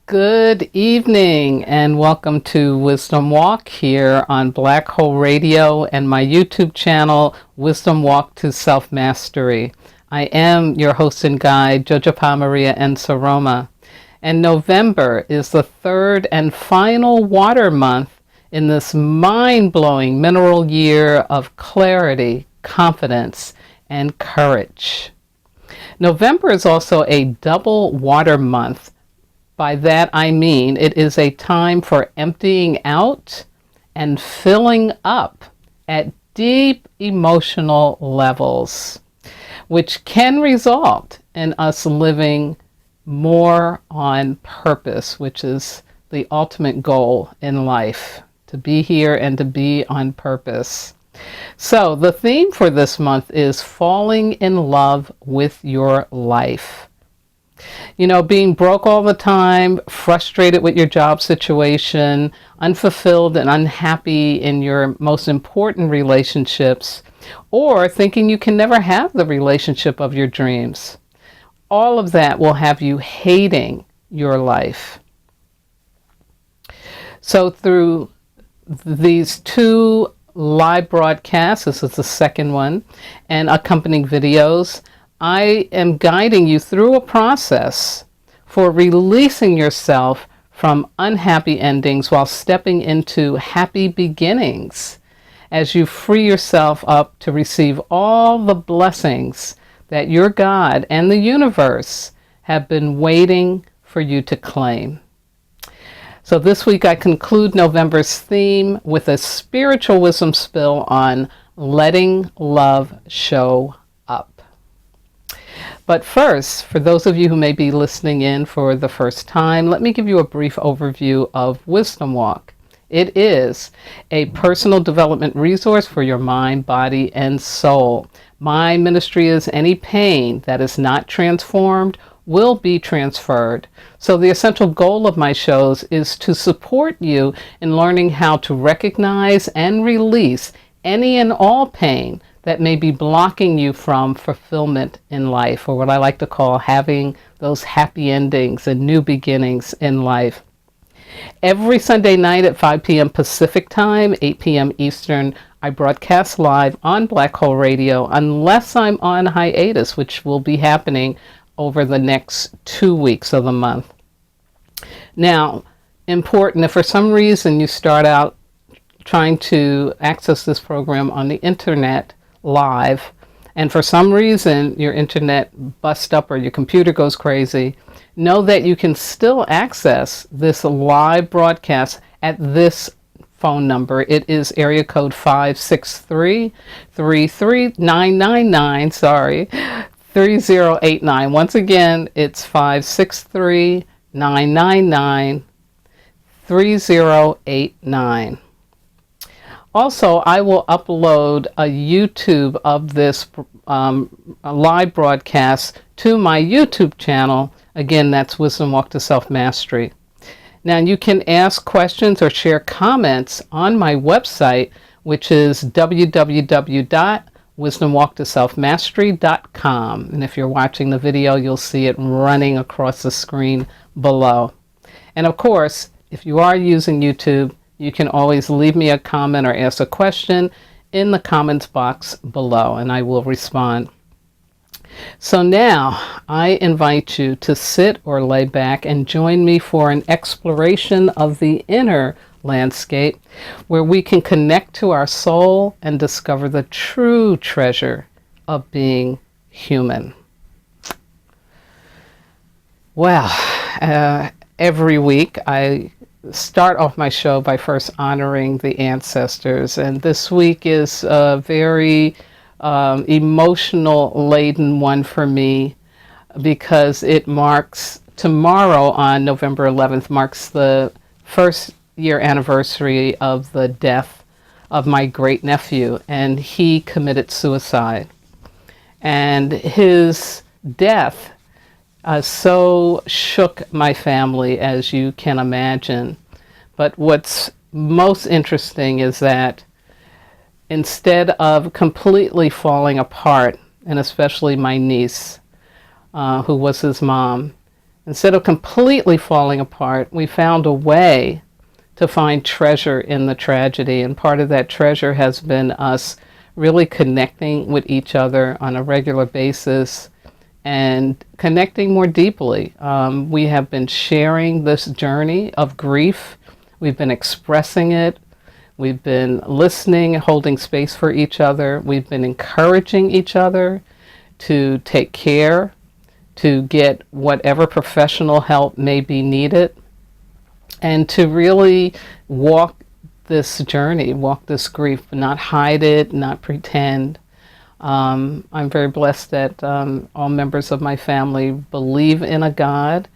Good evening and welcome to Wisdom Walk here on Black Hole Radio and my YouTube channel, Wisdom Walk to Self-Mastery. I am your host and guide, Jojapa Maria Ensaroma, and November is the third and final water month in this mind-blowing mineral year of clarity, confidence, and courage. November is also a double water month. By that I mean it is a time for emptying out and filling up at deep emotional levels, which can result in us living more on purpose, which is the ultimate goal in life, to be here and to be on purpose. So the theme for this month is falling in love with your life. You know, being broke all the time, frustrated with your job situation, unfulfilled and unhappy in your most important relationships, or thinking you can never have the relationship of your dreams. All of that will have you hating your life. So through these two live broadcasts, this is the second one, and accompanying videos, I am guiding you through a process for releasing yourself from unhappy endings while stepping into happy beginnings as you free yourself up to receive all the blessings that your God and the universe have been waiting for you to claim. So this week I conclude November's theme with a spiritual wisdom spill on letting love show up. But first, for those of you who may be listening in for the first time, let me give you a brief overview of Wisdom Walk. It is a personal development resource for your mind, body, and soul. My ministry is any pain that is not transformed will be transferred. So the essential goal of my shows is to support you in learning how to recognize and release any and all pain that may be blocking you from fulfillment in life, or what I like to call having those happy endings and new beginnings in life. Every Sunday night at 5 p.m. Pacific Time, 8 p.m. Eastern, I broadcast live on Black Hole Radio unless I'm on hiatus, which will be happening over the next 2 weeks of the month. Now, important, if for some reason you start out trying to access this program on the internet live, and for some reason your internet busts up or your computer goes crazy, know that you can still access this live broadcast at this phone number. It is area code 563-33999, 3089. Once again, it's 563-999, 3089. Also, I will upload a YouTube of this live broadcast to my YouTube channel. Again, that's Wisdom Walk to Self-Mastery. Now, you can ask questions or share comments on my website, which is www.wisdomwalktoselfmastery.com. And if you're watching the video, you'll see it running across the screen below. And of course, if you are using YouTube, you can always leave me a comment or ask a question in the comments box below, and I will respond. So now I invite you to sit or lay back and join me for an exploration of the inner landscape where we can connect to our soul and discover the true treasure of being human. Well, every week I start off my show by first honoring the ancestors, and this week is a very emotional laden one for me because it marks tomorrow on November 11th marks the first year anniversary of the death of my great nephew, and he committed suicide. And his death so shook my family, as you can imagine. But what's most interesting is that instead of completely falling apart, and especially my niece, who was his mom. Instead of completely falling apart, we found a way to find treasure in the tragedy. And part of that treasure has been us really connecting with each other on a regular basis and connecting more deeply. We have been sharing this journey of grief. We've been expressing it. We've been listening, holding space for each other. We've been encouraging each other to take care, to get whatever professional help may be needed, and to really walk this journey, walk this grief, not hide it, not pretend. I'm very blessed that all members of my family believe in a God,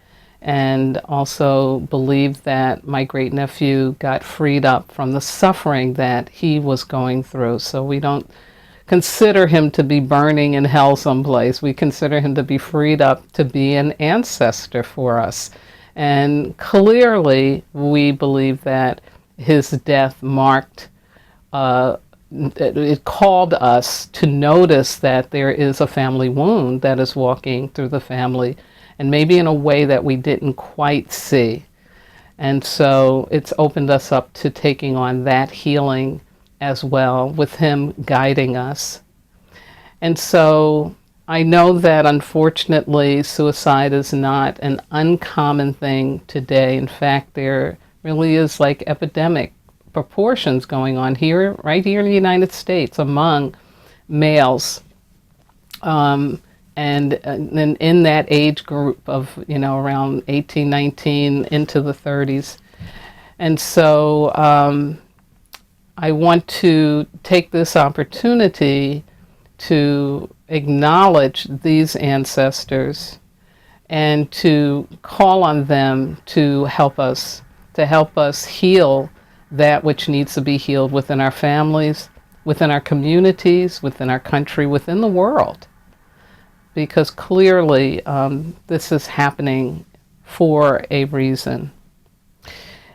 and also believe that my great nephew got freed up from the suffering that he was going through. So we don't consider him to be burning in hell someplace. We consider him to be freed up to be an ancestor for us. And clearly, we believe that his death marked, it called us to notice that there is a family wound that is walking through the family, and maybe in a way that we didn't quite see. And so it's opened us up to taking on that healing as well, with him guiding us. And so I know that unfortunately suicide is not an uncommon thing today. In fact, there really is like epidemic proportions going on here, right here in the United States, among males. And in that age group of, around 18, 19 into the 30s. And so I want to take this opportunity to acknowledge these ancestors and to call on them to help us heal that which needs to be healed within our families, within our communities, within our country, within the world. Because clearly this is happening for a reason.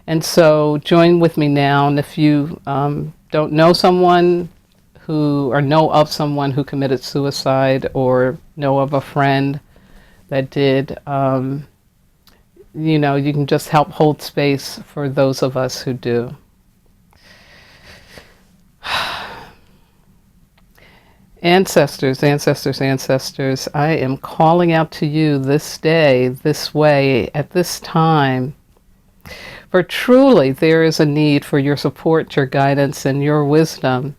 And so join with me now, and if you don't know someone or know of someone who committed suicide, or know of a friend that did, you can just help hold space for those of us who do. Ancestors, ancestors, ancestors, I am calling out to you this day, this way, at this time. For truly there is a need for your support, your guidance, and your wisdom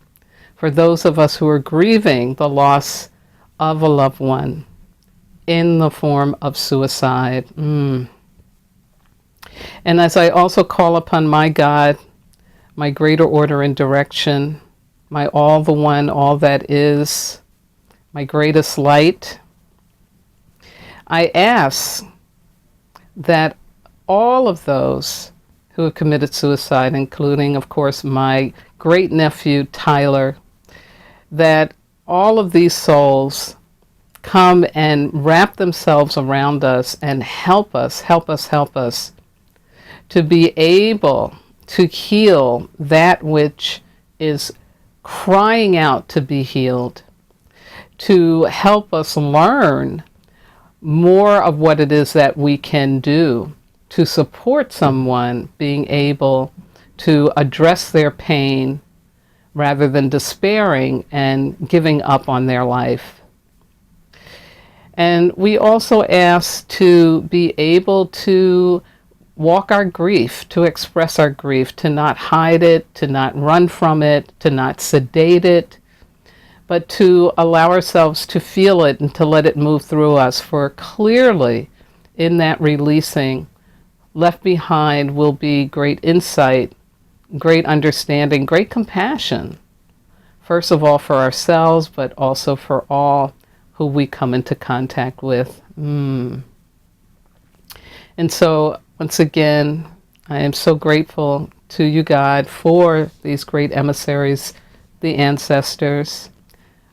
for those of us who are grieving the loss of a loved one in the form of suicide. And as I also call upon my God, my greater order and direction, my all the one, all that is, my greatest light, I ask that all of those who have committed suicide, including, of course, my great nephew, Tyler, that all of these souls come and wrap themselves around us and help us to be able to heal that which is crying out to be healed, to help us learn more of what it is that we can do to support someone being able to address their pain rather than despairing and giving up on their life. And we also ask to be able to walk our grief, to express our grief, to not hide it, to not run from it, to not sedate it, but to allow ourselves to feel it and to let it move through us. For clearly, in that releasing, left behind will be great insight, great understanding, great compassion. First of all for ourselves, but also for all who we come into contact with. And so, once again, I am so grateful to you, God, for these great emissaries, the ancestors.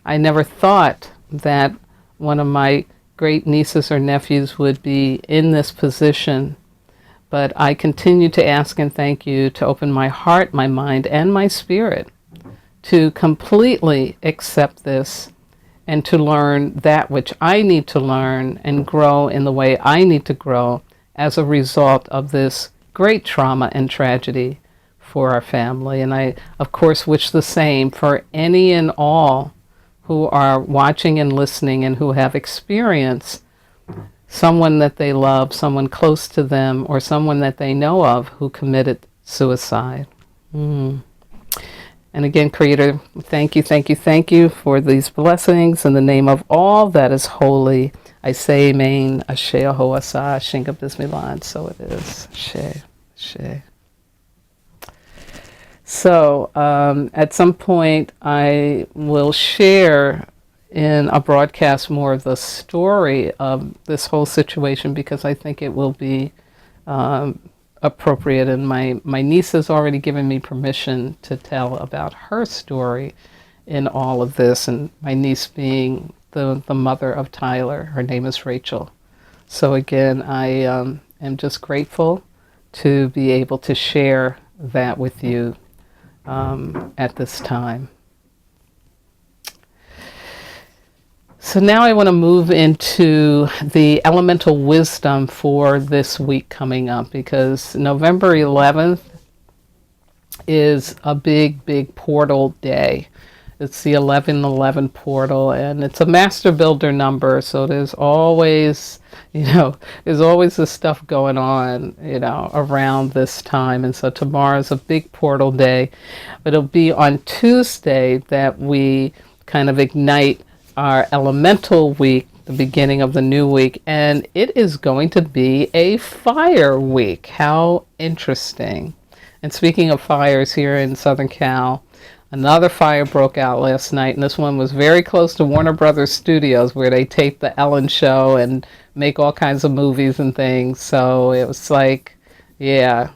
I never thought that one of my great nieces or nephews would be in this position, but I continue to ask and thank you to open my heart, my mind, and my spirit to completely accept this and to learn that which I need to learn and grow in the way I need to grow as a result of this great trauma and tragedy for our family. And I, of course, wish the same for any and all who are watching and listening and who have experienced someone that they love, someone close to them, or someone that they know of who committed suicide. And again, Creator, thank you, thank you, thank you for these blessings. In the name of all that is holy, I say amen. Ashe aho asa, shinga bismillah, and so it is. Ashe, ashe. So at some point, I will share in a broadcast more of the story of this whole situation, because I think it will be appropriate. And my niece has already given me permission to tell about her story in all of this, and my niece being the mother of Tyler. Her name is Rachel. So again, I am just grateful to be able to share that with you at this time. So now I want to move into the elemental wisdom for this week coming up, because November 11th is a big, big portal day. It's the 1111 portal, and it's a master builder number, so there's always, there's always this stuff going on, around this time. And so tomorrow's a big portal day, but it'll be on Tuesday that we kind of ignite our elemental week, the beginning of the new week, and it is going to be a fire week. How interesting. And speaking of fires, here in Southern Cal, another fire broke out last night, and this one was very close to Warner Brothers Studios, where they tape the Ellen show and make all kinds of movies and things. So it was like, yeah,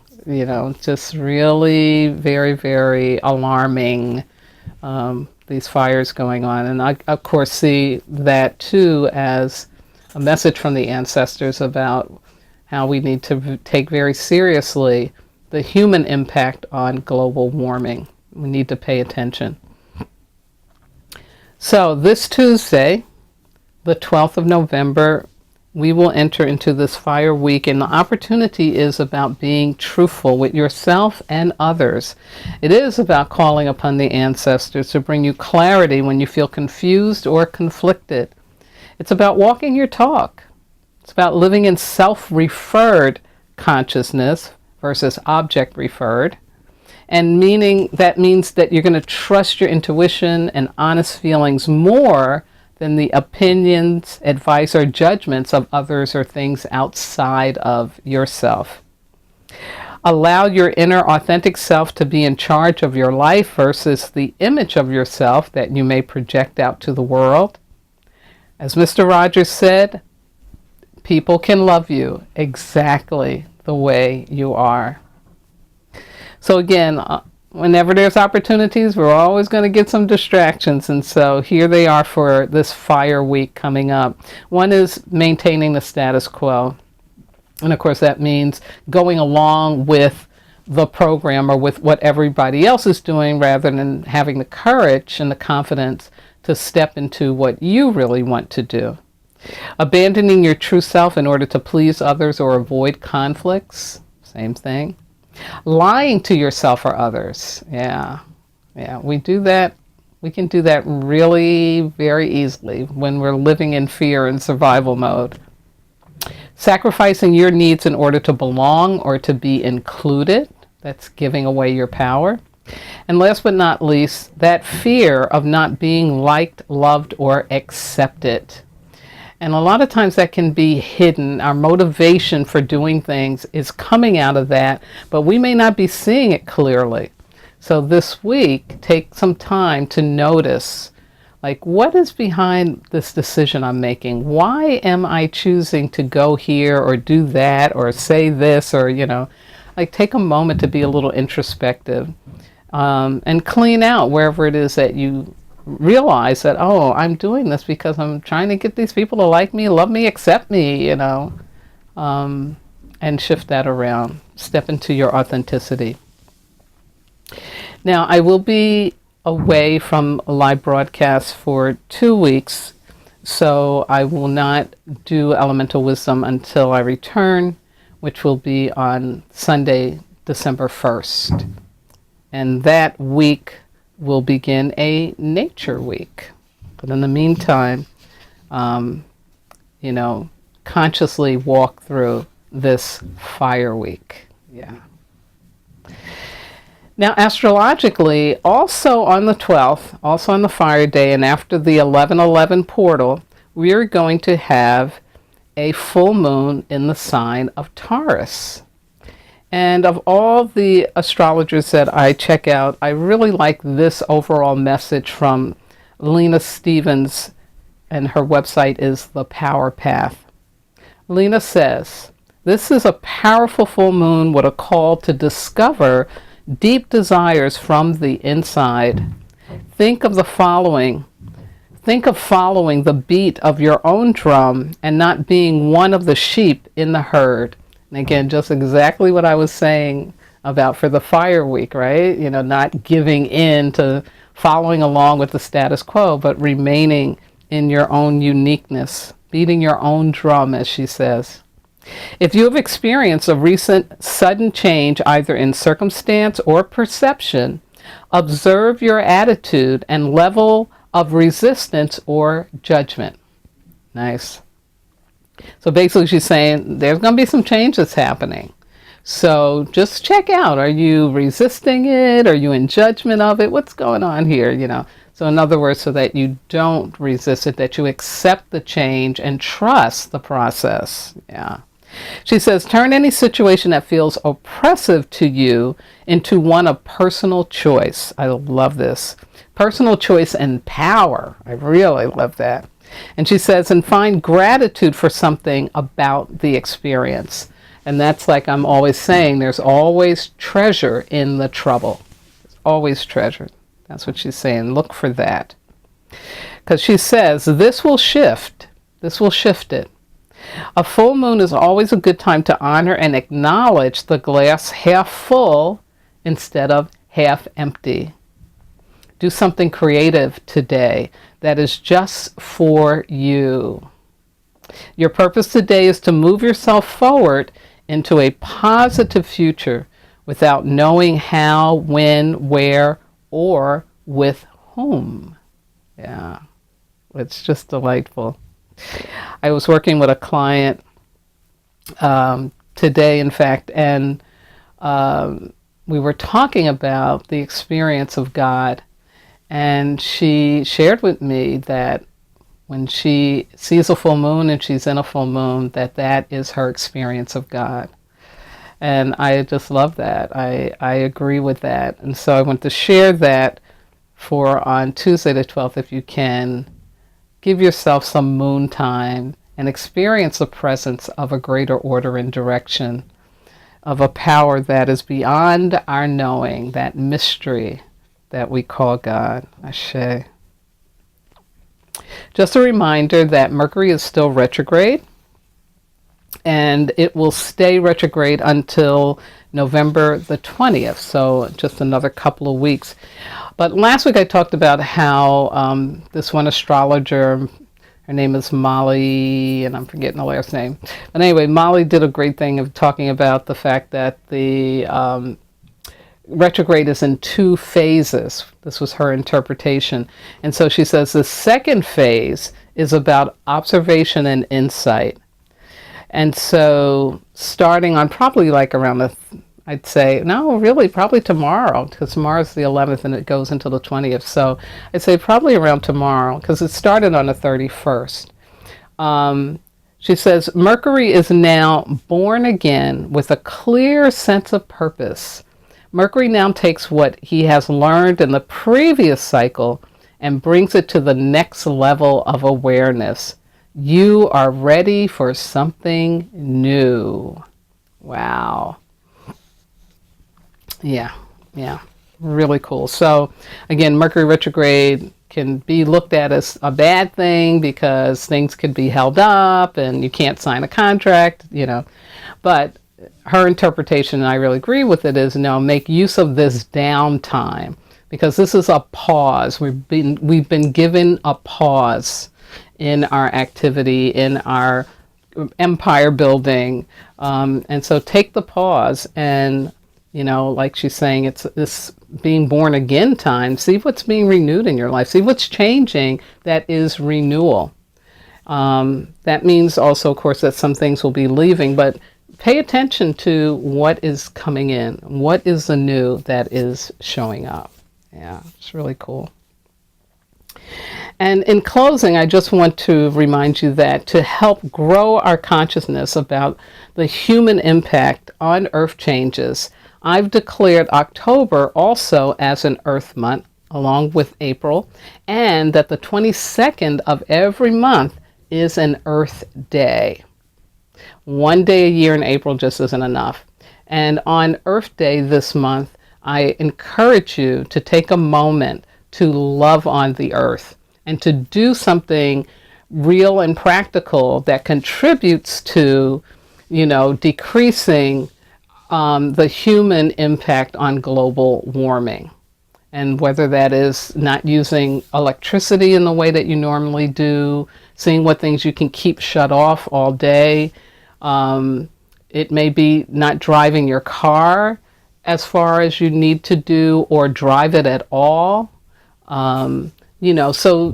just really very, very alarming, these fires going on. And I, of course, see that too as a message from the ancestors about how we need to take very seriously the human impact on global warming. We need to pay attention. So this Tuesday, the 12th of November, we will enter into this fire week, and the opportunity is about being truthful with yourself and others. It is about calling upon the ancestors to bring you clarity when you feel confused or conflicted. It's about walking your talk. It's about living in self-referred consciousness versus object-referred. And that means that you're going to trust your intuition and honest feelings more than the opinions, advice, or judgments of others or things outside of yourself. Allow your inner authentic self to be in charge of your life versus the image of yourself that you may project out to the world. As Mr. Rogers said, people can love you exactly the way you are. So again, whenever there's opportunities, we're always going to get some distractions. And so here they are for this fire week coming up. One is maintaining the status quo. And of course, that means going along with the program or with what everybody else is doing, rather than having the courage and the confidence to step into what you really want to do. Abandoning your true self in order to please others or avoid conflicts. Same thing. Lying to yourself or others. Yeah, we do that. We can do that really very easily when we're living in fear and survival mode. Sacrificing your needs in order to belong or to be included. That's giving away your power. And last but not least, that fear of not being liked, loved, or accepted. And a lot of times that can be hidden. Our motivation for doing things is coming out of that, but we may not be seeing it clearly. So this week, take some time to notice, like, what is behind this decision I'm making? Why am I choosing to go here or do that or say this, or, like, take a moment to be a little introspective, and clean out wherever it is that you realize that, oh, I'm doing this because I'm trying to get these people to like me, love me, accept me, and shift that around. Step into your authenticity. Now, I will be away from live broadcasts for 2 weeks, so I will not do Elemental Wisdom until I return, which will be on Sunday, December 1st. And that week will begin a nature week. But in the meantime, consciously walk through this fire week. Yeah. Now, astrologically, also on the 12th, also on the fire day, and after the 11:11 portal, we are going to have a full moon in the sign of Taurus. And of all the astrologers that I check out, I really like this overall message from Lena Stevens, and her website is The Power Path. Lena says, this is a powerful full moon with a call to discover deep desires from the inside. Think of following the beat of your own drum and not being one of the sheep in the herd. And again, just exactly what I was saying about for the fire week, right? Not giving in to following along with the status quo, but remaining in your own uniqueness, beating your own drum, as she says. If you have experienced a recent sudden change, either in circumstance or perception, observe your attitude and level of resistance or judgment. Nice. So basically she's saying there's going to be some changes happening. So just check out, are you resisting it? Are you in judgment of it? What's going on here, So in other words, so that you don't resist it, that you accept the change and trust the process. Yeah. She says, turn any situation that feels oppressive to you into one of personal choice. I love this. Personal choice and power. I really love that. And she says, and find gratitude for something about the experience. And that's like I'm always saying, there's always treasure in the trouble. There's always treasure. That's what she's saying. Look for that. Because she says, this will shift. This will shift it. A full moon is always a good time to honor and acknowledge the glass half full instead of half empty. Do something creative today that is just for you. Your purpose today is to move yourself forward into a positive future without knowing how, when, where, or with whom. Yeah, it's just delightful. I was working with a client today, in fact, and we were talking about the experience of God. And she shared with me that when she sees a full moon and she's in a full moon, that is her experience of God. And I just love that. I agree with that. And so I want to share that for on Tuesday the 12th, if you can, give yourself some moon time and experience the presence of a greater order and direction, of a power that is beyond our knowing, that mystery that we call God. Ashe. Just a reminder that Mercury is still retrograde, and it will stay retrograde until November the 20th, so just another couple of weeks. But last week I talked about how this one astrologer, her name is Molly, and I'm forgetting the last name. But anyway, Molly did a great thing of talking about the fact that the retrograde is in 2 phases. This was her interpretation. And so she says the second phase is about observation and insight. And so starting on probably like around I'd say, no, really, probably tomorrow, because tomorrow's the 11th and it goes until the 20th. So I'd say probably around tomorrow, because it started on the 31st. She says, Mercury is now born again with a clear sense of purpose. Mercury now takes what he has learned in the previous cycle and brings it to the next level of awareness. You are ready for something new. Wow. Yeah, really cool. So again, Mercury retrograde can be looked at as a bad thing because things could be held up and you can't sign a contract, But her interpretation, and I really agree with it, is make use of this downtime because this is a pause. We've been given a pause in our activity, in our empire building, and so take the pause and, like she's saying, it's this being born again time. See what's being renewed in your life. See what's changing. That is renewal. That means also, of course, that some things will be leaving, but pay attention to what is coming in. What is the new that is showing up? Yeah, it's really cool. And in closing, I just want to remind you that to help grow our consciousness about the human impact on Earth changes, I've declared October also as an Earth month, along with April, and that the 22nd of every month is an Earth Day. One day a year in April just isn't enough. And on Earth Day this month, I encourage you to take a moment to love on the earth and to do something real and practical that contributes to, decreasing the human impact on global warming. And whether that is not using electricity in the way that you normally do, seeing what things you can keep shut off all day. It may be not driving your car as far as you need to do, or drive it at all. So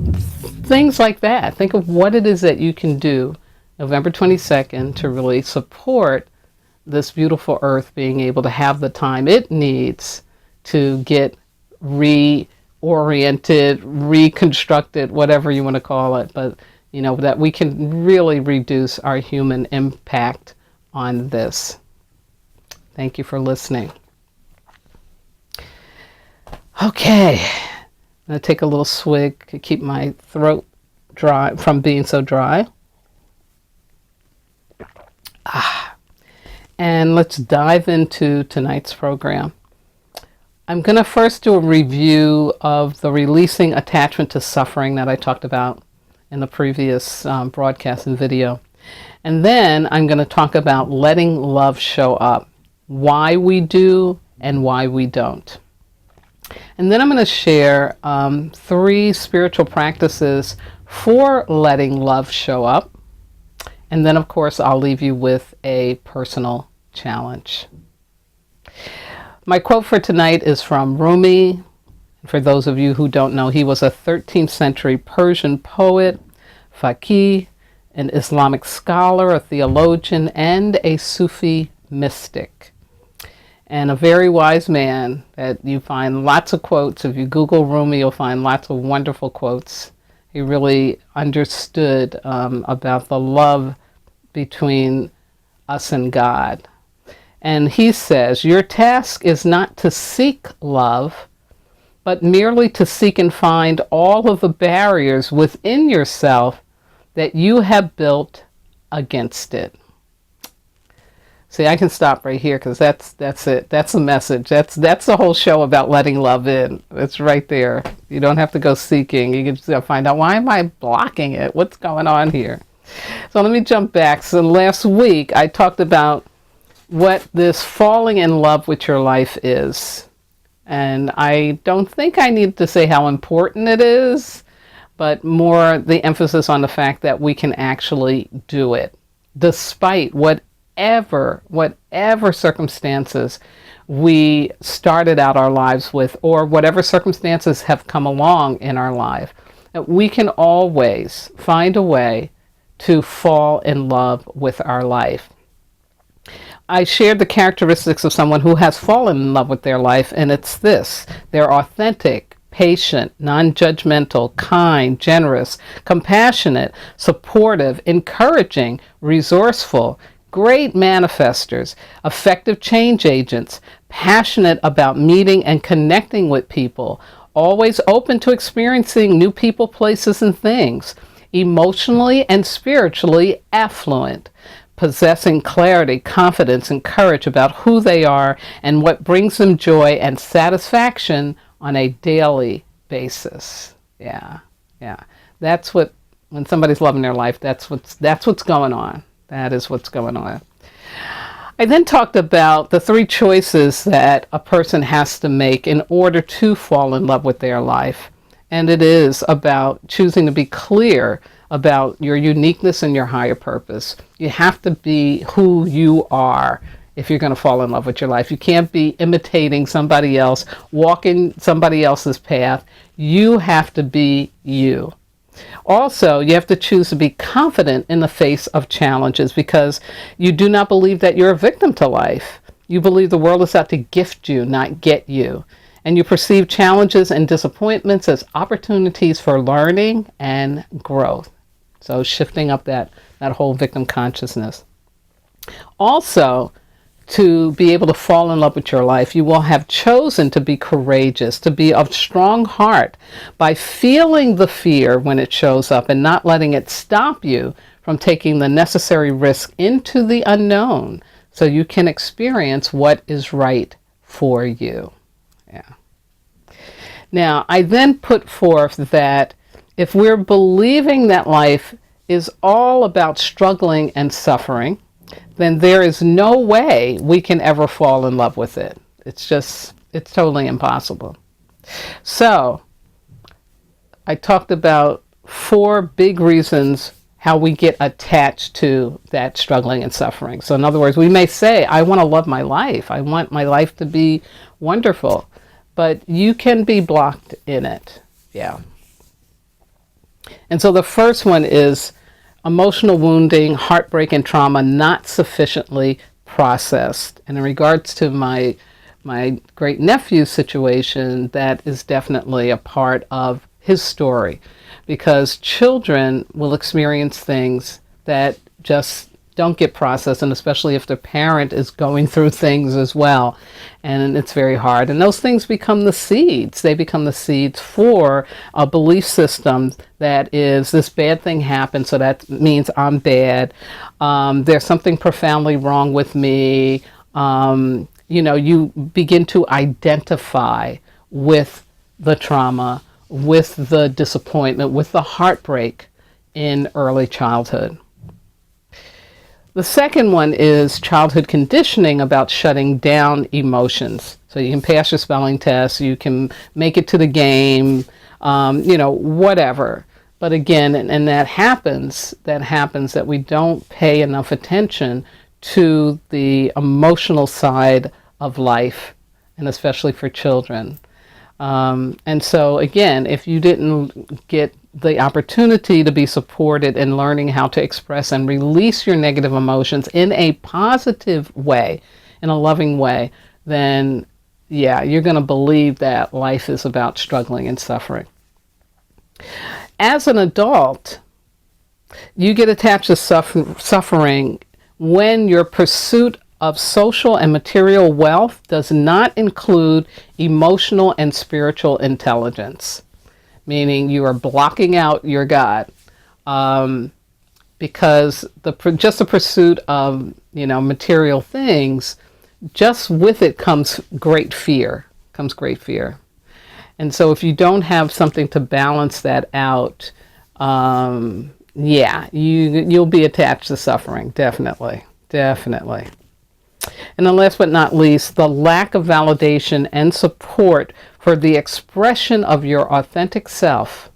things like that. Think of what it is that you can do November 22nd to really support this beautiful earth being able to have the time it needs to get reoriented, reconstructed, whatever you want to call it, but that we can really reduce our human impact on this. Thank you for listening. Okay, I'm going to take a little swig to keep my throat dry from being so dry. And let's dive into tonight's program. I'm going to first do a review of the releasing attachment to suffering that I talked about in the previous broadcast and video. And then I'm going to talk about letting love show up, why we do and why we don't. And then I'm going to share 3 spiritual practices for letting love show up. And then, of course, I'll leave you with a personal challenge. My quote for tonight is from Rumi. For those of you who don't know, he was a 13th century Persian poet, faqih, an Islamic scholar, a theologian, and a Sufi mystic. And a very wise man that you find lots of quotes. If you Google Rumi, you'll find lots of wonderful quotes. He really understood about the love between us and God. And he says, your task is not to seek love, but merely to seek and find all of the barriers within yourself that you have built against it. See, I can stop right here because that's it. That's the message. That's the whole show about letting love in. It's right there. You don't have to go seeking. You can just find out, why am I blocking it? What's going on here? So let me jump back. So last week I talked about what this falling in love with your life is. And I don't think I need to say how important it is, but more the emphasis on the fact that we can actually do it despite whatever circumstances we started out our lives with, or whatever circumstances have come along in our life. We can always find a way to fall in love with our life. I shared the characteristics of someone who has fallen in love with their life, and it's this: they're authentic, patient, non-judgmental, kind, generous, compassionate, supportive, encouraging, resourceful, great manifestors, effective change agents, passionate about meeting and connecting with people, always open to experiencing new people, places, and things, emotionally and spiritually affluent, possessing clarity, confidence, and courage about who they are and what brings them joy and satisfaction on a daily basis. Yeah. That's what, when somebody's loving their life, that's what's going on. That is what's going on. I then talked about the three choices that a person has to make in order to fall in love with their life. And it is about choosing to be clear about your uniqueness and your higher purpose. You have to be who you are if you're going to fall in love with your life. You can't be imitating somebody else, walking somebody else's path. You have to be you. Also, you have to choose to be confident in the face of challenges, because you do not believe that you're a victim to life. You believe the world is out to gift you, not get you. And you perceive challenges and disappointments as opportunities for learning and growth. So shifting up that whole victim consciousness. Also, to be able to fall in love with your life, you will have chosen to be courageous, to be of strong heart by feeling the fear when it shows up and not letting it stop you from taking the necessary risk into the unknown so you can experience what is right for you. Yeah. Now, I then put forth that if we're believing that life is all about struggling and suffering, then there is no way we can ever fall in love with it. It's totally impossible. So, I talked about 4 big reasons how we get attached to that struggling and suffering. So in other words, we may say, I want to love my life. I want my life to be wonderful. But you can be blocked in it. Yeah. And so the first one is emotional wounding, heartbreak, and trauma not sufficiently processed. And in regards to my great nephew's situation, that is definitely a part of his story, because children will experience things that just don't get processed, and especially if the parent is going through things as well, and it's very hard. And those things become the seeds. They become the seeds for a belief system that is, this bad thing happened, so that means I'm bad. There's something profoundly wrong with me. You begin to identify with the trauma, with the disappointment, with the heartbreak in early childhood. The second one is childhood conditioning about shutting down emotions. So you can pass your spelling test, you can make it to the game, whatever. But again, and that happens that we don't pay enough attention to the emotional side of life, and especially for children. And so again, if you didn't get the opportunity to be supported in learning how to express and release your negative emotions in a positive way, in a loving way, then yeah, you're going to believe that life is about struggling and suffering. As an adult, you get attached to suffering when your pursuit of social and material wealth does not include emotional and spiritual intelligence, meaning you are blocking out your God, because just the pursuit of material things, just with it comes great fear. And so if you don't have something to balance that out, you'll be attached to suffering, definitely. And then last but not least, the lack of validation and support for the expression of your authentic self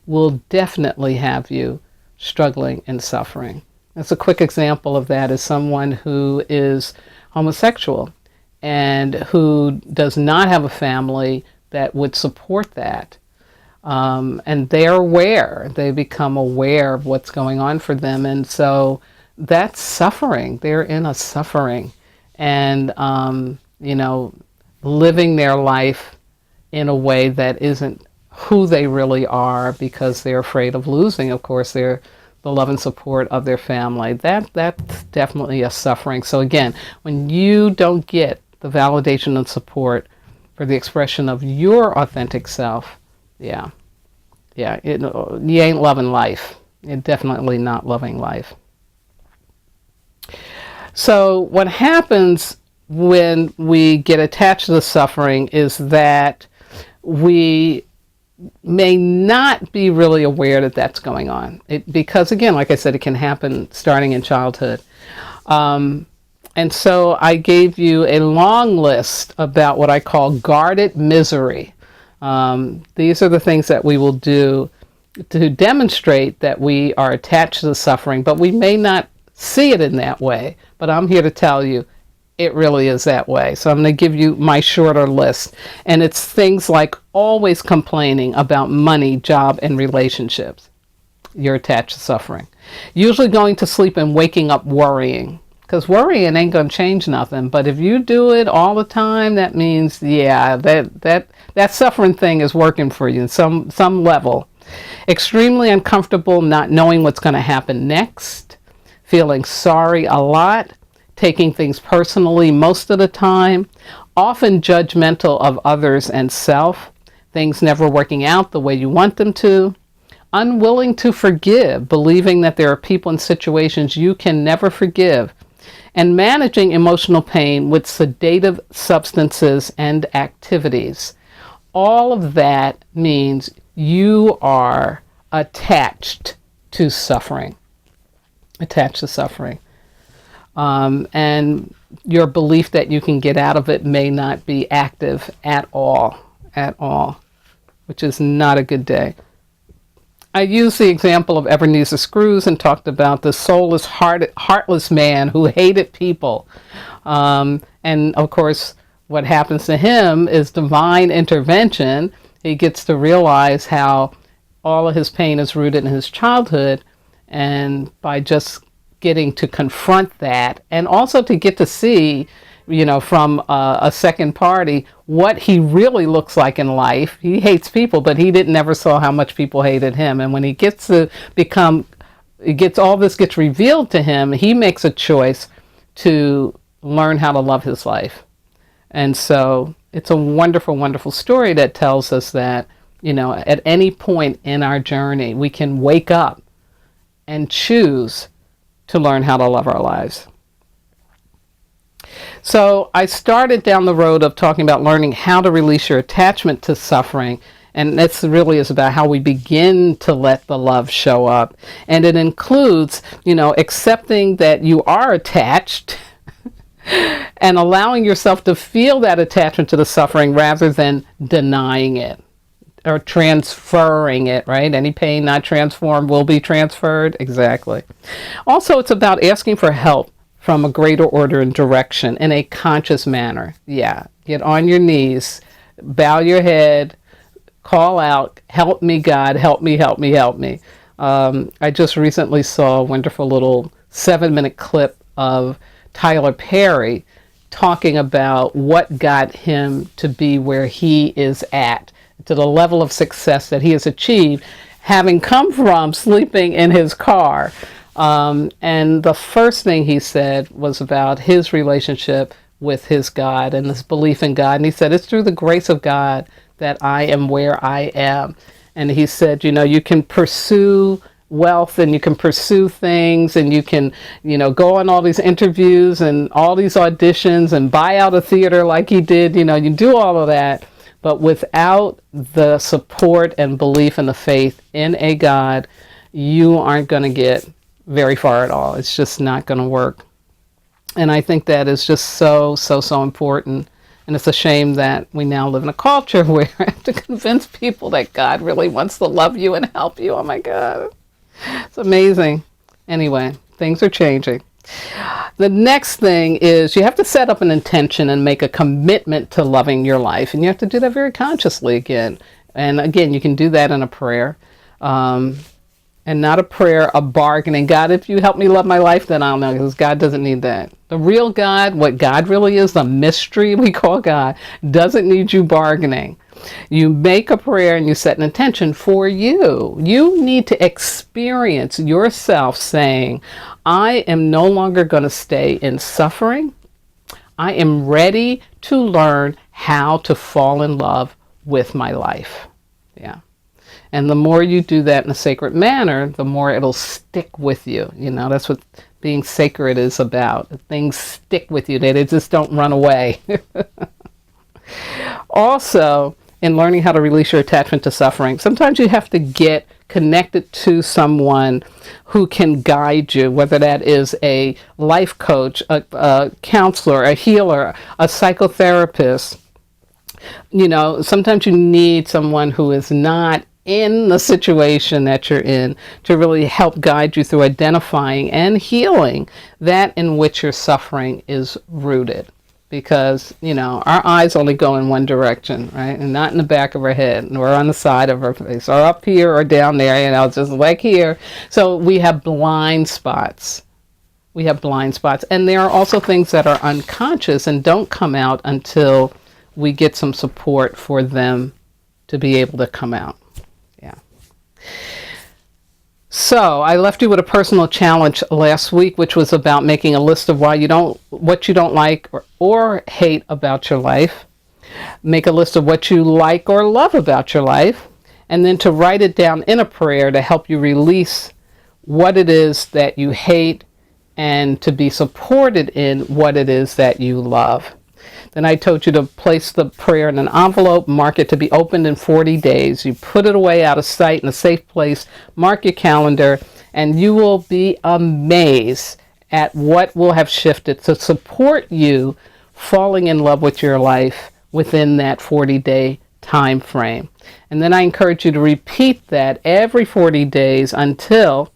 will definitely have you struggling and suffering. That's a quick example of that is someone who is homosexual and who does not have a family that would support that. And they become aware of what's going on for them. And so that's suffering. They're in a suffering. And, living their life in a way that isn't who they really are, because they're afraid of losing, of course, the love and support of their family. That's definitely a suffering. So again, when you don't get the validation and support for the expression of your authentic self, you ain't loving life. You're definitely not loving life. So what happens when we get attached to the suffering is that we may not be really aware that that's going on. Because again, like I said, it can happen starting in childhood. And so I gave you a long list about what I call guarded misery. These are the things that we will do to demonstrate that we are attached to the suffering, but we may not see it in that way. But I'm here to tell you it really is that way. So I'm going to give you my shorter list. And it's things like always complaining about money, job, and relationships. You're attached to suffering. Usually going to sleep and waking up worrying. Because worrying ain't going to change nothing. But if you do it all the time, that means, yeah, that suffering thing is working for you in some level. Extremely uncomfortable, not knowing what's going to happen next. Feeling sorry a lot. Taking things personally most of the time. Often judgmental of others and self. Things never working out the way you want them to. Unwilling to forgive, believing that there are people and situations you can never forgive, and managing emotional pain with sedative substances and activities. All of that means you are attached to suffering. Attached to suffering. And your belief that you can get out of it may not be active at all, which is not a good day. I used the example of Ebenezer Scrooge and talked about the soulless, heartless man who hated people. And of course, what happens to him is divine intervention. He gets to realize how all of his pain is rooted in his childhood. And by just getting to confront that, and also to get to see, from a second party, what he really looks like in life. He hates people, but he never saw how much people hated him. And when he gets to all this gets revealed to him, he makes a choice to learn how to love his life. And so it's a wonderful, wonderful story that tells us that, at any point in our journey, we can wake up and choose to learn how to love our lives. So I started down the road of talking about learning how to release your attachment to suffering. And this really is about how we begin to let the love show up. And it includes, accepting that you are attached and allowing yourself to feel that attachment to the suffering rather than denying it or transferring it, right? Any pain not transformed will be transferred. Exactly. Also, it's about asking for help from a greater order and direction in a conscious manner. Yeah, get on your knees, bow your head, call out, help me, God, help me, help me, help me. I just recently saw a wonderful little 7-minute clip of Tyler Perry talking about what got him to be where he is at, to the level of success that he has achieved, having come from sleeping in his car. And the first thing he said was about his relationship with his God and his belief in God. And he said, it's through the grace of God that I am where I am. And he said, you can pursue wealth and you can pursue things and you can, go on all these interviews and all these auditions and buy out a theater like he did. You do all of that. But without the support and belief and the faith in a God, you aren't going to get very far at all. It's just not going to work. And I think that is just so important. And it's a shame that we now live in a culture where I have to convince people that God really wants to love you and help you. Oh my God. It's amazing. Anyway, things are changing. The next thing is you have to set up an intention and make a commitment to loving your life. And you have to do that very consciously again. And again, you can do that in a prayer. And not a prayer of bargaining. God, if you help me love my life, then I'll know, because God doesn't need that. The real God, what God really is, the mystery we call God, doesn't need you bargaining. You make a prayer and you set an intention for you. You need to experience yourself saying, I am no longer going to stay in suffering. I am ready to learn how to fall in love with my life. Yeah. And the more you do that in a sacred manner, the more it'll stick with you. That's what being sacred is about. Things stick with you. They just don't run away. Also, in learning how to release your attachment to suffering, sometimes you have to get connected to someone who can guide you, whether that is a life coach, a counselor, a healer, a psychotherapist. You know, sometimes you need someone who is not in the situation that you're in to really help guide you through identifying and healing that in which your suffering is rooted. Because, you know, our eyes only go in one direction, right? And not in the back of our head, or on the side of our face, or up here or down there, you know, just like here. So we have blind spots. We have blind spots. And there are also things that are unconscious and don't come out until we get some support for them to be able to come out. Yeah. So I left you with a personal challenge last week, which was about making a list of what you don't like or hate about your life. Make a list of what you like or love about your life, and then to write it down in a prayer to help you release what it is that you hate and to be supported in what it is that you love. Then I told you to place the prayer in an envelope, mark it to be opened in 40 days. You put it away out of sight in a safe place, mark your calendar, and you will be amazed at what will have shifted to support you falling in love with your life within that 40-day time frame. And then I encourage you to repeat that every 40 days until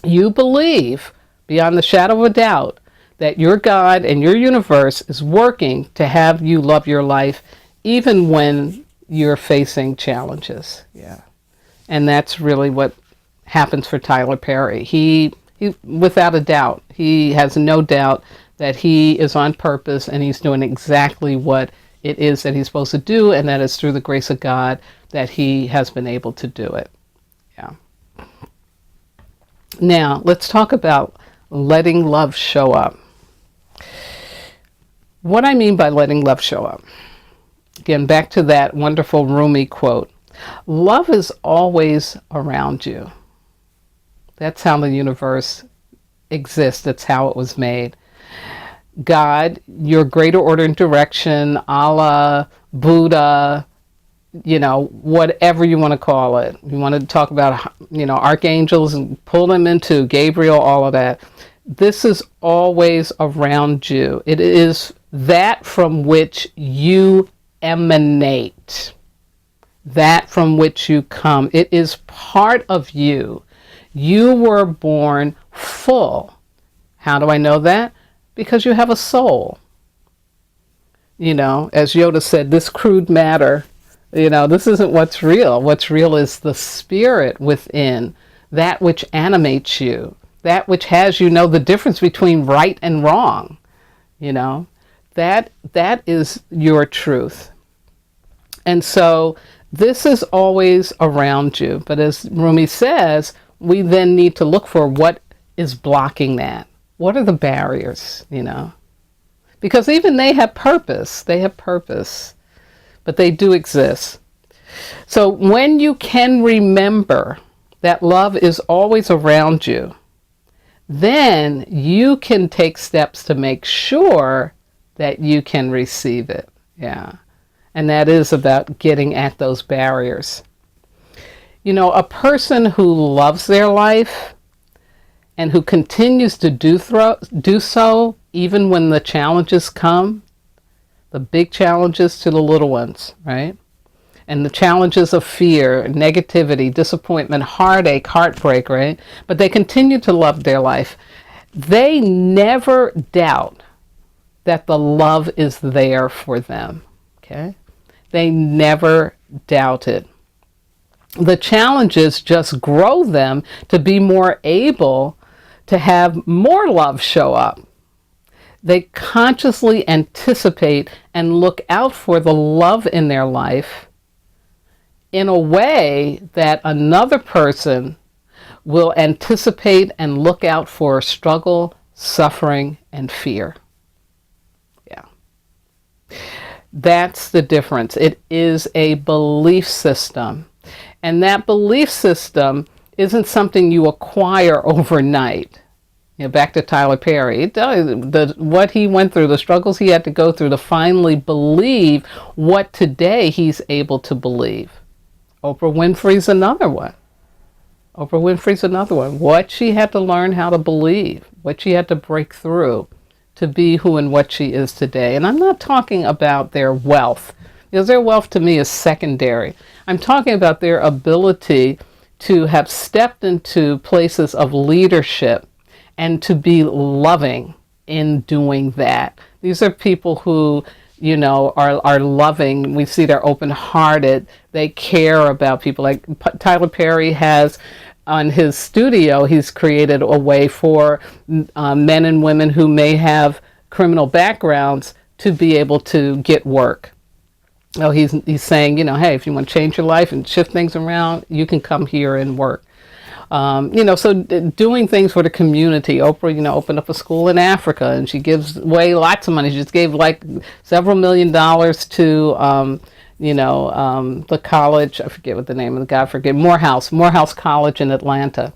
you believe, beyond the shadow of a doubt, that your God and your universe is working to have you love your life even when you're facing challenges. Yeah. And that's really what happens for Tyler Perry. He without a doubt, he has no doubt that he is on purpose and he's doing exactly what it is that he's supposed to do, and that is through the grace of God that he has been able to do it. Yeah. Now, let's talk about letting love show up. What I mean by letting love show up, again, back to that wonderful Rumi quote, love is always around you. That's how the universe exists. That's how it was made. God, your greater order and direction, Allah, Buddha, you know, whatever you want to call it. You want to talk about, you know, archangels and pull them into Gabriel, all of that. This is always around you. It is that from which you emanate, that from which you come. It is part of you. You were born full. How do I know that? Because you have a soul. You know, as Yoda said, this crude matter, you know, this isn't what's real. What's real is the spirit within, that which animates you, that which has you know the difference between right and wrong. You know, that is your truth. And so this is always around you. But as Rumi says, we then need to look for what is blocking that. What are the barriers, you know? Because even they have purpose. They have purpose. But they do exist. So when you can remember that love is always around you, then you can take steps to make sure that you can receive it. Yeah. And that is about getting at those barriers. You know, a person who loves their life and who continues to do so even when the challenges come, the big challenges to the little ones, right? And the challenges of fear, negativity, disappointment, heartache, heartbreak, right? But they continue to love their life. They never doubt that the love is there for them, okay? They never doubt it. The challenges just grow them to be more able to have more love show up. They consciously anticipate and look out for the love in their life in a way that another person will anticipate and look out for struggle, suffering, and fear. Yeah. That's the difference. It is a belief system. And that belief system isn't something you acquire overnight. Back to Tyler Perry. What he went through, the struggles he had to go through to finally believe what today he's able to believe. Oprah Winfrey's another one. What she had to learn how to believe, what she had to break through to be who and what she is today. And I'm not talking about their wealth, because their wealth to me is secondary. I'm talking about their ability to have stepped into places of leadership and to be loving in doing that. These are people who, are loving. We see they're open-hearted. They care about people. Like Tyler Perry has on his studio, he's created a way for men and women who may have criminal backgrounds to be able to get work. Oh, he's saying, hey, if you want to change your life and shift things around, you can come here and work. So doing things for the community. Oprah, opened up a school in Africa, and she gives away lots of money. She just gave like several $1 million to, the college. I forget what the name of the guy. Morehouse College in Atlanta.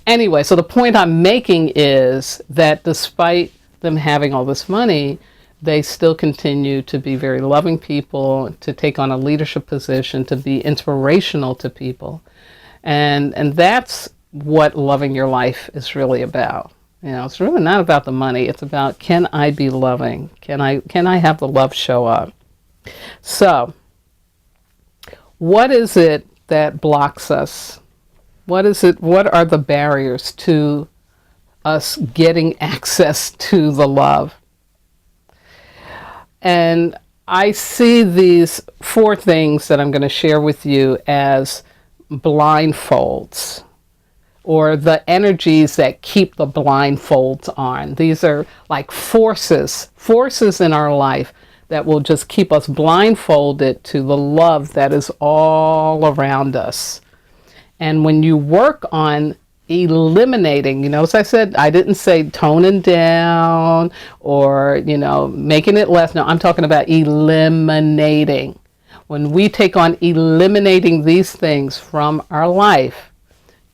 Anyway, so the point I'm making is that despite them having all this money, they still continue to be very loving people, to take on a leadership position, to be inspirational to people. And that's what loving your life is really about. It's really not about the money. It's about, can I be loving? Can I have the love show up? So, what is it that blocks us? What are the barriers to us getting access to the love? And I see these 4 things that I'm going to share with you as blindfolds, or the energies that keep the blindfolds on. These are like forces in our life that will just keep us blindfolded to the love that is all around us. And when you work on eliminating, as I said, I didn't say toning down or, making it less. No, I'm talking about eliminating. When we take on eliminating these things from our life,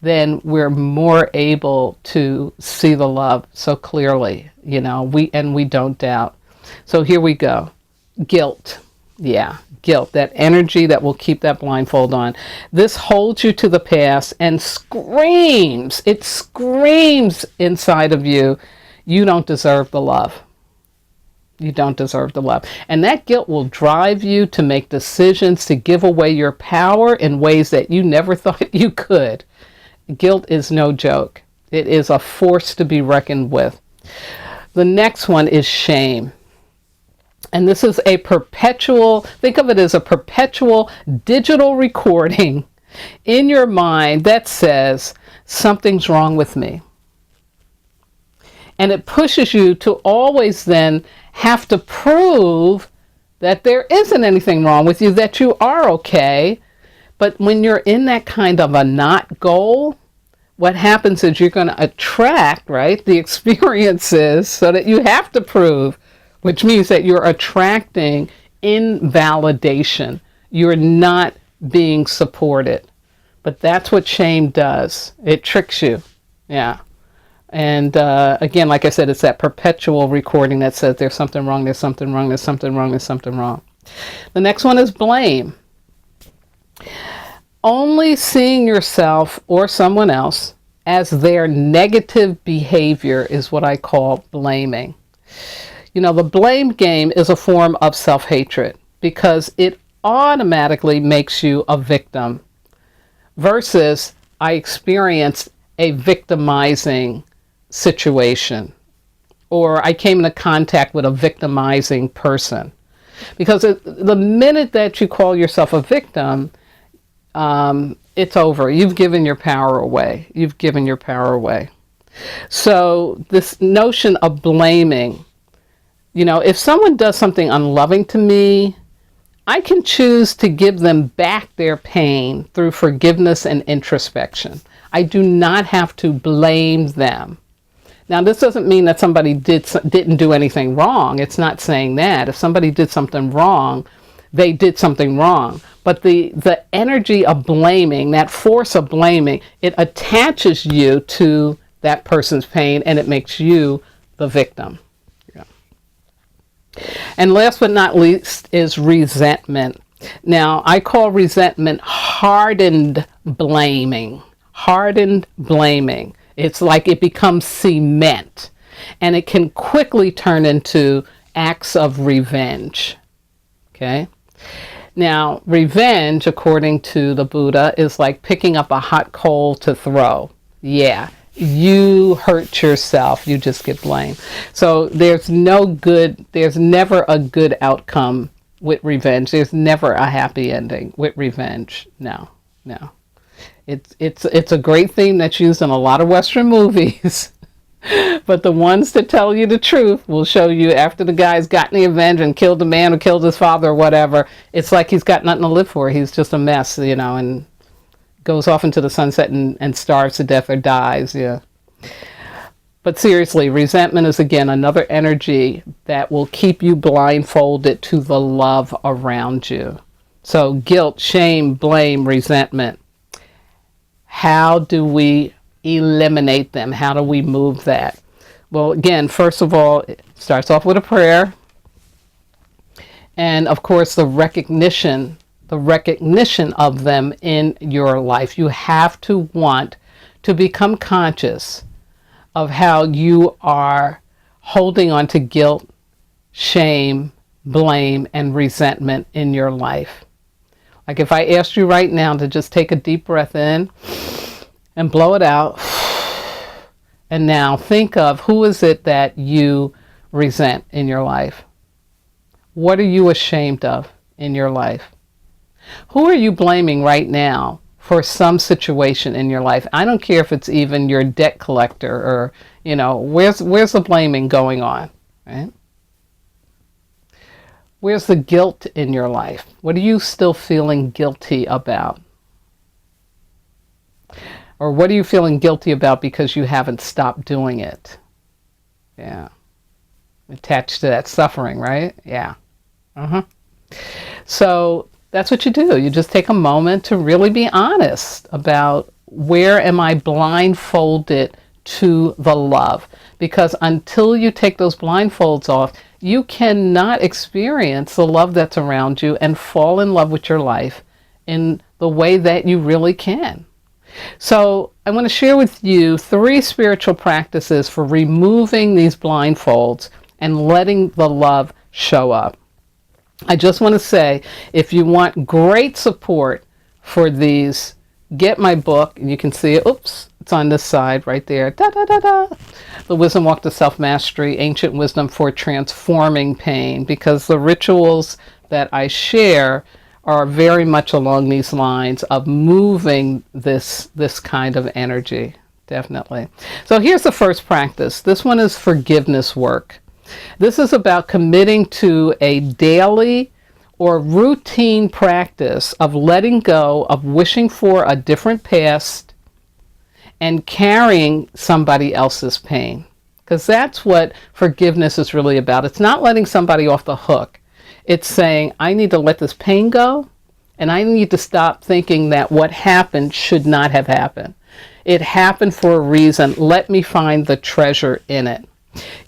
then we're more able to see the love so clearly, we don't doubt. So here we go. Guilt. Yeah, guilt, that energy that will keep that blindfold on. This holds you to the past and it screams inside of you, you don't deserve the love. You don't deserve the love. And that guilt will drive you to make decisions to give away your power in ways that you never thought you could. Guilt is no joke. It is a force to be reckoned with. The next one is shame. And this is think of it as a perpetual digital recording in your mind that says, something's wrong with me. And it pushes you to always then have to prove that there isn't anything wrong with you, that you are okay. But when you're in that kind of a not goal, what happens is you're going to attract, right, the experiences so that you have to prove, which means that you're attracting invalidation. You're not being supported. But that's what shame does. It tricks you. Yeah. And again, like I said, it's that perpetual recording that says there's something wrong, there's something wrong, there's something wrong, there's something wrong. The next one is blame. Only seeing yourself or someone else as their negative behavior is what I call blaming. The blame game is a form of self-hatred because it automatically makes you a victim versus I experienced a victimizing situation, or I came into contact with a victimizing person. Because the minute that you call yourself a victim, it's over. You've given your power away. So this notion of blaming, if someone does something unloving to me, I can choose to give them back their pain through forgiveness and introspection. I do not have to blame them. Now, this doesn't mean that somebody didn't do anything wrong. It's not saying that. If somebody did something wrong, they did something wrong. But the energy of blaming, that force of blaming, it attaches you to that person's pain, and it makes you the victim. Yeah. And last but not least is resentment. Now, I call resentment hardened blaming. Hardened blaming. It's like it becomes cement, and it can quickly turn into acts of revenge. Okay? Now, revenge, according to the Buddha, is like picking up a hot coal to throw. Yeah, you hurt yourself. You just get blamed. So there's never a good outcome with revenge. There's never a happy ending with revenge. No. It's a great theme that's used in a lot of Western movies. But the ones that tell you the truth will show you after the guy's gotten the revenge and killed the man who killed his father or whatever, it's like he's got nothing to live for. He's just a mess, and goes off into the sunset and starves to death or dies. Yeah. But seriously, resentment is, again, another energy that will keep you blindfolded to the love around you. So guilt, shame, blame, resentment. How do we eliminate them? How do we move that? Well, again, first of all, it starts off with a prayer. And of course, the recognition of them in your life. You have to want to become conscious of how you are holding on to guilt, shame, blame, and resentment in your life. Like if I asked you right now to just take a deep breath in and blow it out, and now think of who is it that you resent in your life? What are you ashamed of in your life? Who are you blaming right now for some situation in your life? I don't care if it's even your debt collector or, where's the blaming going on, right? Where's the guilt in your life? What are you still feeling guilty about? Or what are you feeling guilty about because you haven't stopped doing it? Yeah. Attached to that suffering, right? Yeah. So that's what you do. You just take a moment to really be honest about, where am I blindfolded to the love? Because until you take those blindfolds off, you cannot experience the love that's around you and fall in love with your life in the way that you really can. So I want to share with you 3 spiritual practices for removing these blindfolds and letting the love show up. I just want to say, if you want great support for these, get my book, and you can see it. Oops, it's on this side right there. The Wisdom Walk to Self-Mastery, Ancient Wisdom for Transforming Pain, because the rituals that I share are very much along these lines of moving this kind of energy, definitely. So here's the first practice. This one is forgiveness work. This is about committing to a daily or routine practice of letting go of wishing for a different past and carrying somebody else's pain. Because that's what forgiveness is really about. It's not letting somebody off the hook. It's saying, I need to let this pain go, and I need to stop thinking that what happened should not have happened. It happened for a reason. Let me find the treasure in it.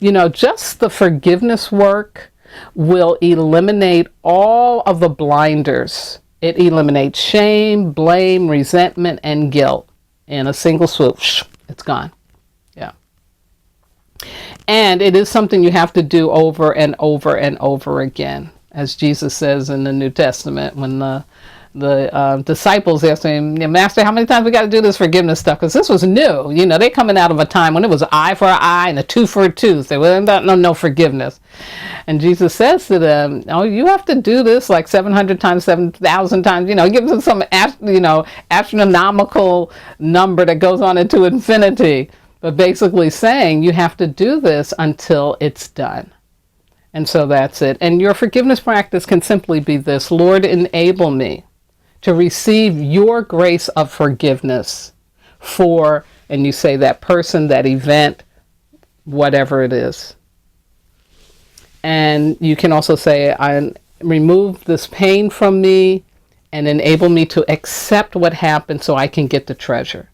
Just the forgiveness work will eliminate all of the blinders. It eliminates shame, blame, resentment, and guilt in a single swoop. It's gone. Yeah. And it is something you have to do over and over and over again. As Jesus says in the New Testament, when the disciples asked him, Master, how many times we got to do this forgiveness stuff? Because this was new. They're coming out of a time when it was an eye for an eye and a tooth for a tooth. There was no forgiveness. And Jesus says to them, you have to do this like 700 times, 7,000 times. He gives them some, astronomical number that goes on into infinity. But basically saying you have to do this until it's done. And so that's it. And your forgiveness practice can simply be this: Lord, enable me to receive your grace of forgiveness for, and you say that person, that event, whatever it is. And you can also say, I remove this pain from me and enable me to accept what happened so I can get the treasure.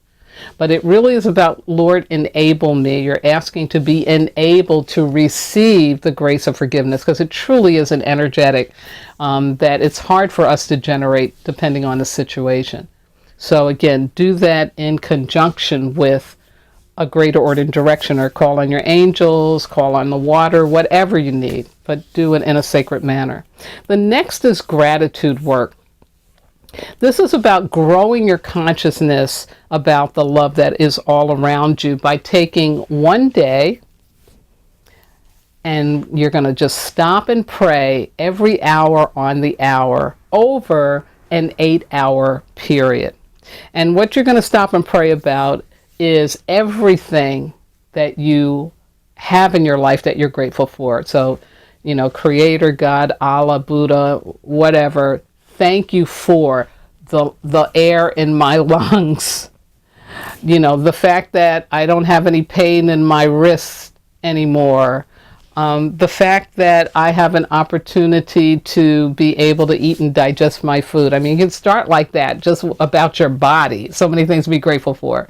But it really is about, Lord, enable me. You're asking to be enabled to receive the grace of forgiveness, because it truly is an energetic that it's hard for us to generate depending on the situation. So again, do that in conjunction with a greater order and direction, or call on your angels, call on the water, whatever you need, but do it in a sacred manner. The next is gratitude work. This is about growing your consciousness about the love that is all around you by taking one day, and you're going to just stop and pray every hour on the hour over an 8-hour period. And what you're going to stop and pray about is everything that you have in your life that you're grateful for. So, Creator, God, Allah, Buddha, whatever, thank you for the air in my lungs. The fact that I don't have any pain in my wrists anymore. The fact that I have an opportunity to be able to eat and digest my food. I mean, you can start like that, just about your body. So many things to be grateful for.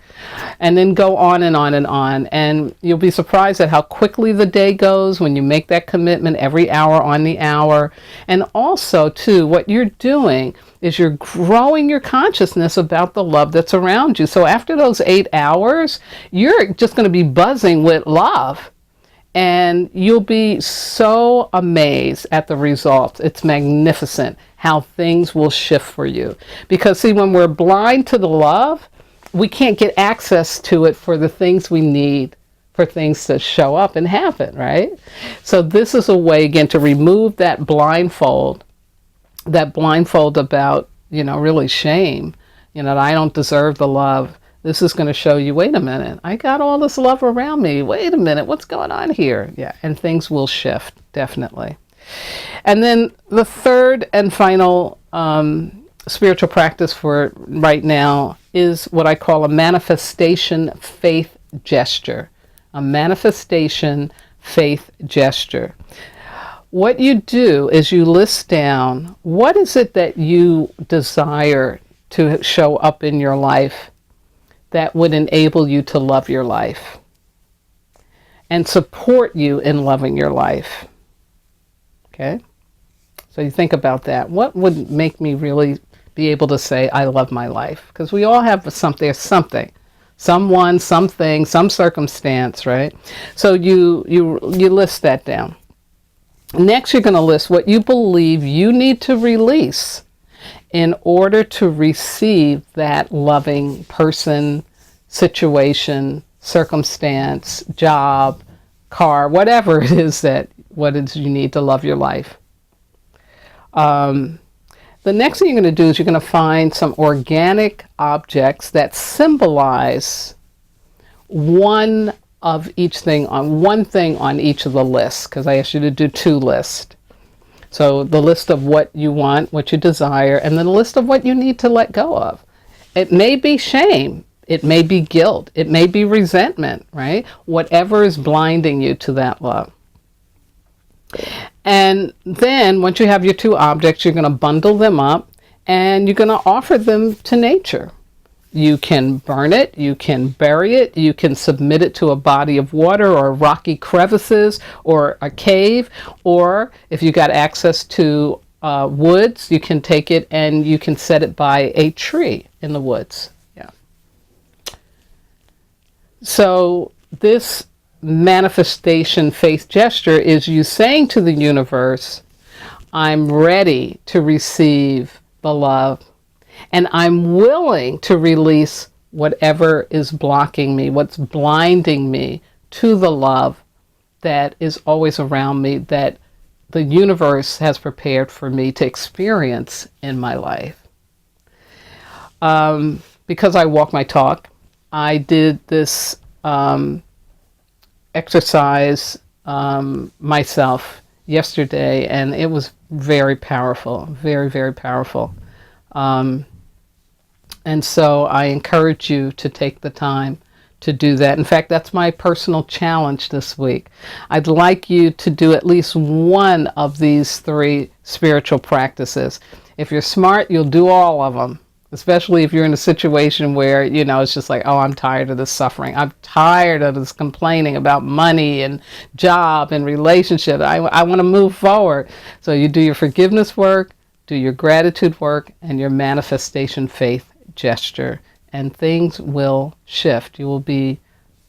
And then go on and on and on. And you'll be surprised at how quickly the day goes when you make that commitment every hour on the hour. And also, too, what you're doing is you're growing your consciousness about the love that's around you. So after those 8 hours, you're just going to be buzzing with love. And you'll be so amazed at the results. It's magnificent how things will shift for you. Because see, when we're blind to the love, we can't get access to it for the things we need for things to show up and happen, right? So this is a way, again, to remove that blindfold about, really shame, that I don't deserve the love. This is going to show you, wait a minute, I got all this love around me. Wait a minute, what's going on here? Yeah, and things will shift, definitely. And then the third and final spiritual practice for right now is what I call a manifestation faith gesture. A manifestation faith gesture. What you do is you list down, what is it that you desire to show up in your life that would enable you to love your life and support you in loving your life. Okay? So you think about that. What would make me really be able to say, I love my life? Because we all have something, someone, something, some circumstance, right? So you list that down. Next, you're going to list what you believe you need to release in order to receive that loving person, situation, circumstance, job, car, whatever it is you need to love your life. The next thing you're going to do is you're going to find some organic objects that symbolize one thing on each of the lists, because I asked you to do 2 lists. So the list of what you want, what you desire, and then the list of what you need to let go of. It may be shame. It may be guilt. It may be resentment, right? Whatever is blinding you to that love. And then once you have your 2 objects, you're going to bundle them up and you're going to offer them to nature. You can burn it, you can bury it, you can submit it to a body of water or rocky crevices or a cave, or if you got access to woods, you can take it and you can set it by a tree in the woods. Yeah. So this manifestation faith gesture is you saying to the universe, I'm ready to receive the love. And I'm willing to release whatever is blocking me, what's blinding me to the love that is always around me, that the universe has prepared for me to experience in my life. Because I walk my talk, I did this exercise myself yesterday, and it was very powerful, very, very powerful. And so I encourage you to take the time to do that. In fact, that's my personal challenge this week. I'd like you to do at least one of these 3 spiritual practices. If you're smart, you'll do all of them. especially if you're in a situation where, it's just like, oh, I'm tired of this suffering. I'm tired of this complaining about money and job and relationship. I want to move forward. So you do your forgiveness work, do your gratitude work, and your manifestation faith gesture, and things will shift. You will be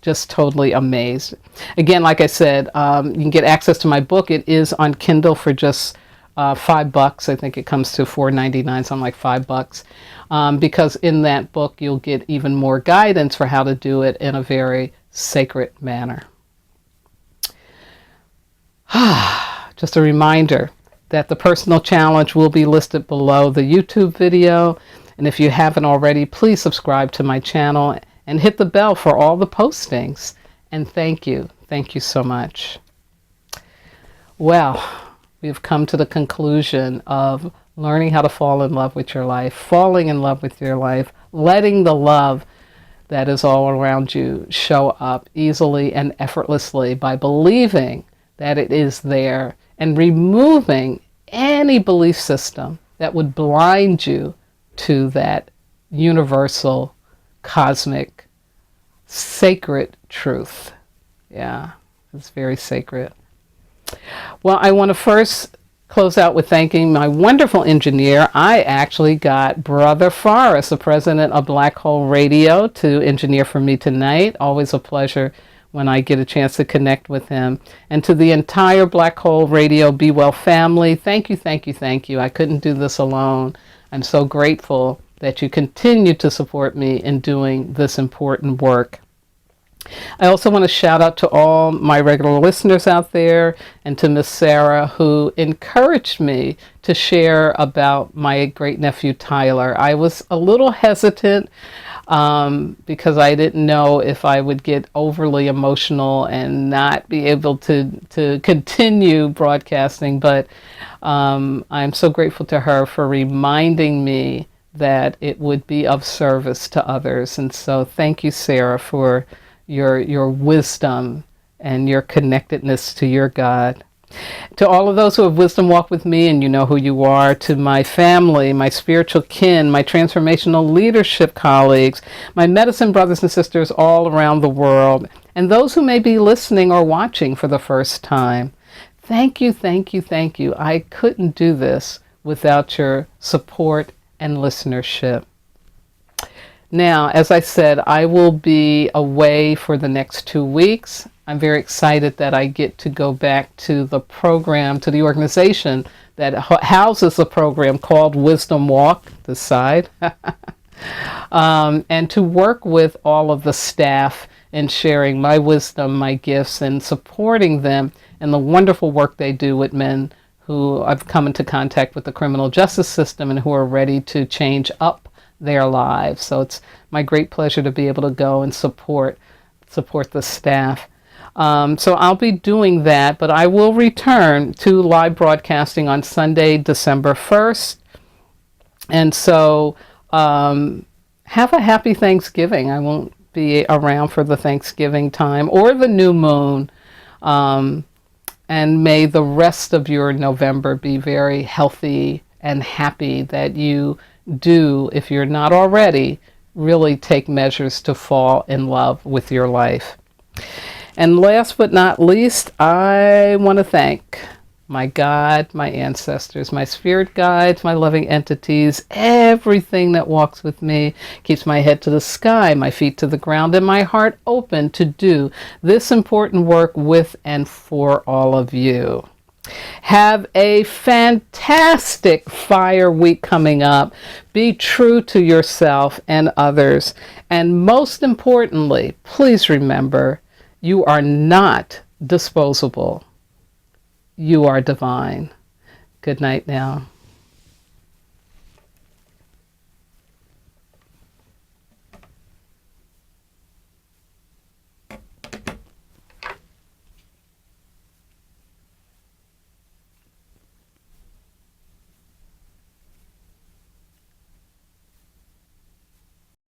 just totally amazed. Again, like I said, you can get access to my book. It is on Kindle for just $5. I think it comes to $4.99, something like $5. Because in that book, you'll get even more guidance for how to do it in a very sacred manner. Just a reminder that the personal challenge will be listed below the YouTube video. And if you haven't already, please subscribe to my channel and hit the bell for all the postings. And thank you. Thank you so much. Well, we've come to the conclusion of learning how to fall in love with your life, falling in love with your life, letting the love that is all around you show up easily and effortlessly by believing that it is there, and removing any belief system that would blind you to that universal, cosmic, sacred truth. Yeah, it's very sacred. Well, I want to first close out with thanking my wonderful engineer. I actually got Brother Forrest, the president of Black Hole Radio, to engineer for me tonight. Always a pleasure when I get a chance to connect with him. And to the entire Black Hole Radio Be Well family, thank you, thank you, thank you. I couldn't do this alone. I'm so grateful that you continue to support me in doing this important work. I also want to shout out to all my regular listeners out there, and to Miss Sarah, who encouraged me to share about my great nephew Tyler. I was a little hesitant because I didn't know if I would get overly emotional and not be able to continue broadcasting, but I'm so grateful to her for reminding me that it would be of service to others. And so thank you, Sarah, for your wisdom and your connectedness to your God. To all of those who have wisdom walked with me, and you know who you are, to my family, my spiritual kin, my transformational leadership colleagues, my medicine brothers and sisters all around the world, and those who may be listening or watching for the first time, thank you, thank you, thank you. I couldn't do this without your support and listenership. Now, as I said, I will be away for the next 2 weeks. I'm very excited that I get to go back to the program, to the organization that houses the program called Wisdom Walk, this side, and to work with all of the staff in sharing my wisdom, my gifts, and supporting them in the wonderful work they do with men who have come into contact with the criminal justice system and who are ready to change up their lives. So it's my great pleasure to be able to go and support the staff. So I'll be doing that, but I will return to live broadcasting on Sunday, December 1st. And so have a happy Thanksgiving. I won't be around for the Thanksgiving time or the new moon. And may the rest of your November be very healthy and happy, that you do, if you're not already, really take measures to fall in love with your life. And last but not least, I want to thank my God, my ancestors, my spirit guides, my loving entities, everything that walks with me, keeps my head to the sky, my feet to the ground, and my heart open to do this important work with and for all of you. Have a fantastic fire week coming up. Be true to yourself and others. And most importantly, please remember, you are not disposable. You are divine. Good night now.